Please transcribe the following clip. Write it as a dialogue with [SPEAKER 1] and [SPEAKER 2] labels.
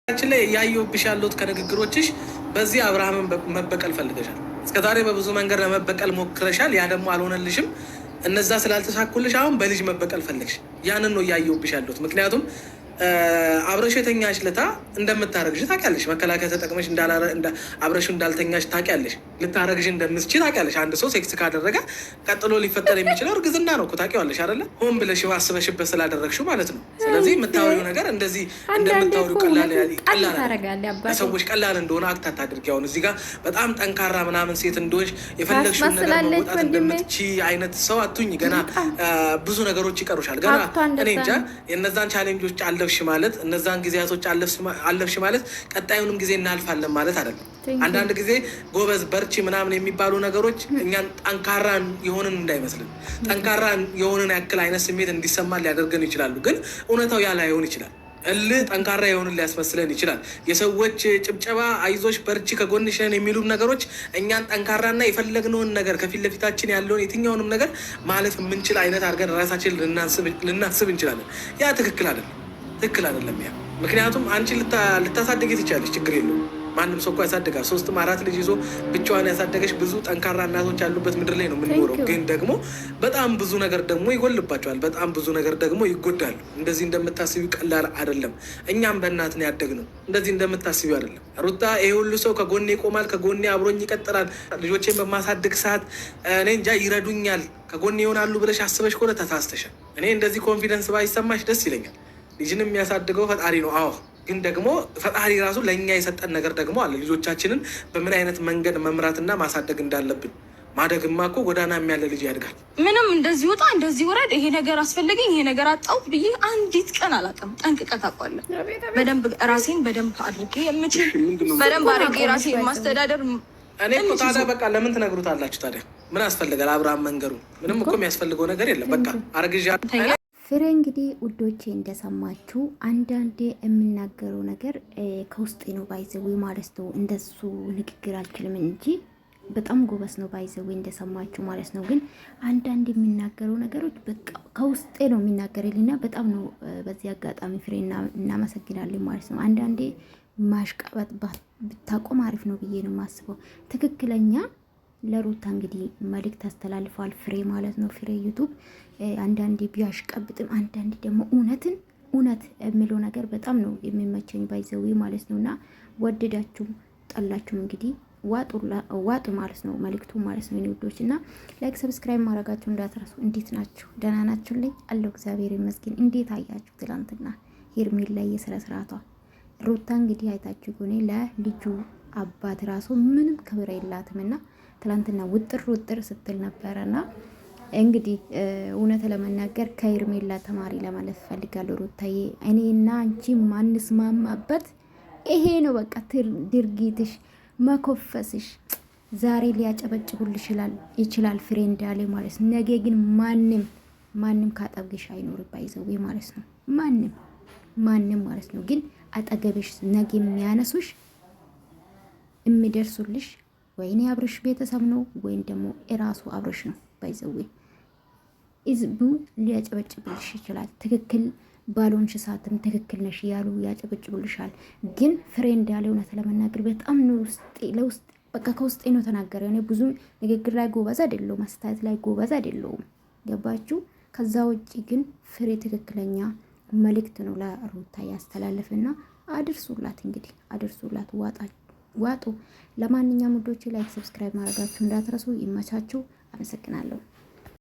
[SPEAKER 1] አችን ላይ ያየሁብሽ ያለሁት ከንግግሮችሽ በዚህ አብርሃምን መበቀል ፈልገሻል። እስከዛሬ በብዙ መንገድ ለመበቀል ሞክረሻል። ያ ደግሞ አልሆነልሽም። እነዛ ስላልተሳኩልሽ አሁን በልጅ መበቀል ፈለግሽ። ያንን ነው ያየሁብሽ ያለሁት። ምክንያቱም አብረሽ የተኛሽ ለታ እንደምታረግሽ ታውቂያለሽ። መከላከያ ተጠቅመሽ አብረሽ እንዳልተኛሽ ታውቂያለሽ። ልታረግሽ እንደምትችል ታውቂያለሽ። አንድ ሰው ሴክስ ካደረገ ቀጥሎ ሊፈጠር የሚችለው እርግዝና ነው እኮ ታውቂዋለሽ አይደለ? ሆን ብለሽ አስበሽበት ስላደረግሽው ማለት ነው። ስለዚህ የምታወሪው ነገር እንደዚህ እንደምታወሪው ቀላል ሰዎች ቀላል እንደሆነ አክት አታድርጊ። አሁን እዚህ ጋር በጣም ጠንካራ ምናምን ሴት እንደሆንሽ የፈለግሽውን ነገር መውጣት እንደምትችይ አይነት ሰው አትሁኝ። ገና ብዙ ነገሮች ይቀሩሻል። ገና እኔ እንጃ የእነዛን ቻሌንጆች አለፍሽ ማለት እነዛን ጊዜያቶች አለፍሽ ማለት ቀጣዩንም ጊዜ እናልፋለን ማለት አይደለም። አንዳንድ ጊዜ ጎበዝ በርቺ ምናምን የሚባሉ ነገሮች እኛን ጠንካራ የሆንን እንዳይመስልን ጠንካራ የሆንን ያክል አይነት ስሜት እንዲሰማን ሊያደርገን ይችላሉ። ግን እውነታው ያ ላይሆን ይችላል። ጠንካራ የሆንን ሊያስመስለን ይችላል። የሰዎች ጭብጨባ፣ አይዞሽ፣ በርቺ፣ ከጎንሽ ነን የሚሉ ነገሮች እኛን ጠንካራና የፈለግነውን ነገር ከፊት ለፊታችን ያለውን የትኛውንም ነገር ማለፍ የምንችል አይነት አድርገን ራሳችን ልናስብ እንችላለን። ያ ትክክል አይደለም። ያ ምክንያቱም አንቺ ልታሳድጊ ትችላለች፣ ችግር የለውም። ማንም ሰው እኮ ያሳድጋል። 3 4 ልጅ ይዞ ብቻዋን ያሳደገች ብዙ ጠንካራ እናቶች ያሉበት ምድር ላይ ነው የምንኖረው። ግን ደግሞ በጣም ብዙ ነገር ደግሞ ይጎልባቸዋል። በጣም ብዙ ነገር ደግሞ ይጎዳሉ። እንደዚህ እንደምታስቢው ቀላል አይደለም። እኛም በእናት ነው ያደግነው። እንደዚህ እንደምታስቢው አይደለም። ሩታ ይሄ ሁሉ ሰው ከጎኔ ይቆማል፣ ከጎኔ አብሮኝ ይቀጥላል፣ ልጆቼን በማሳደግ ሰዓት እኔ እንጃ ይረዱኛል፣ ከጎኔ ይሆናሉ ብለሽ አስበሽ ከሆነ ተሳስተሻል። እኔ እንደዚህ ኮንፊደንስ ባይሰማሽ ደስ ይለኛል። ልጅን የሚያሳድገው ፈጣሪ ነው። አዎ፣ ግን ደግሞ ፈጣሪ ራሱ ለእኛ የሰጠን ነገር ደግሞ አለ። ልጆቻችንን በምን አይነት መንገድ መምራትና ማሳደግ እንዳለብን። ማደግማ እኮ ጎዳና የሚያለ ልጅ ያድጋል። ምንም እንደዚህ ወጣ እንደዚህ ወረድ፣ ይሄ ነገር አስፈለገኝ፣ ይሄ ነገር አጣሁት ብዬ አንዲት ቀን አላውቅም። ጠንቅቀህ ታውቃለህ። በደንብ ራሴን በደንብ አድርጌ የምችል በደንብ አድርጌ ራሴን የማስተዳደር እኔ እኮ ታዲያ በቃ ለምን ትነግሩታላችሁ ታዲያ? ምን አስፈልጋል? አብርሃም መንገሩ ምንም እኮ የሚያስፈልገው ነገር የለም። በቃ አረግዣ
[SPEAKER 2] ፍሬ እንግዲህ ውዶቼ እንደሰማችሁ አንዳንዴ የምናገረው ነገር ከውስጤ ነው ባይዘዌ ማለት ነው። እንደሱ ንግግር አልችልም እንጂ በጣም ጎበስ ነው ባይዘዌ እንደሰማችሁ ማለት ነው። ግን አንዳንድ የሚናገረው ነገሮች በቃ ከውስጤ ነው የሚናገርልና በጣም ነው። በዚህ አጋጣሚ ፍሬ እናመሰግናለን ማለት ነው። አንዳንዴ ማሽቃበጥ ብታቆም አሪፍ ነው ብዬ ነው የማስበው። ትክክለኛ ለሩታ እንግዲህ መልእክት አስተላልፏል ፍሬ ማለት ነው። ፍሬ ዩቱብ አንዳንዴ ቢያሽቀብጥም አንዳንዴ ደግሞ እውነት የሚለው ነገር በጣም ነው የሚመቸኝ ባይዘዌ ማለት ነው። እና ወደዳችሁም ጠላችሁም እንግዲህ ዋጡ ማለት ነው መልእክቱ ማለት ነው። ውዶች እና ላይክ ሰብስክራይብ ማድረጋችሁ እንዳትረሱ። እንዴት ናችሁ? ደህና ናችሁልኝ? አለው እግዚአብሔር ይመስገን። እንዴት አያችሁ? ትላንትና ሄርሜላ የስነ ስርዓቷ ሩታ እንግዲህ አይታችሁ ሆኔ ለልጁ አባት ራሱ ምንም ክብር የላትም እና ትላንትና ውጥር ስትል ነበረና እንግዲህ እውነት ለመናገር ከሄርሜላ ተማሪ ለማለት ፈልጋለሁ። ሩታዬ እኔና አንቺ ማንስማማበት ይሄ ነው በቃ ድርጊትሽ፣ መኮፈስሽ። ዛሬ ሊያጨበጭቡልሽ ይችላል ፍሬ እንዳለ ማለት ነው። ነገ ግን ማንም ካጠገብሽ አይኖርም ባይዘዌ ማለት ነው። ማንም ማለት ነው። ግን አጠገብሽ ነገ የሚያነሱሽ የሚደርሱልሽ ወይኔ አብርሽ ቤተሰብ ነው ወይም ደግሞ እራሱ አብርሽ ነው ባይዘዌ። ህዝቡ ሊያጨበጭብልሽ ይችላል። ትክክል ባልሆንሽ ሰዓትም ትክክል ነሽ እያሉ ያጨበጭቡልሻል። ግን ፍሬ እንዳለ እውነት ለመናገር በጣም ነው ለውስጥ በቃ ከውስጤ ነው ተናገረ። እኔ ብዙ ንግግር ላይ ጎበዝ አይደለሁም፣ አስተያየት ላይ ጎበዝ አይደለሁም። ገባችሁ? ከዛ ውጪ ግን ፍሬ ትክክለኛ መልእክት ነው ለሩታ ያስተላለፍና አድርሱላት። እንግዲህ አድርሱላት፣ ዋጡ። ለማንኛውም ውዶች ላይክ ሰብስክራይብ ማድረጋችሁ እንዳትረሱ። ይመቻችሁ። አመሰግናለሁ።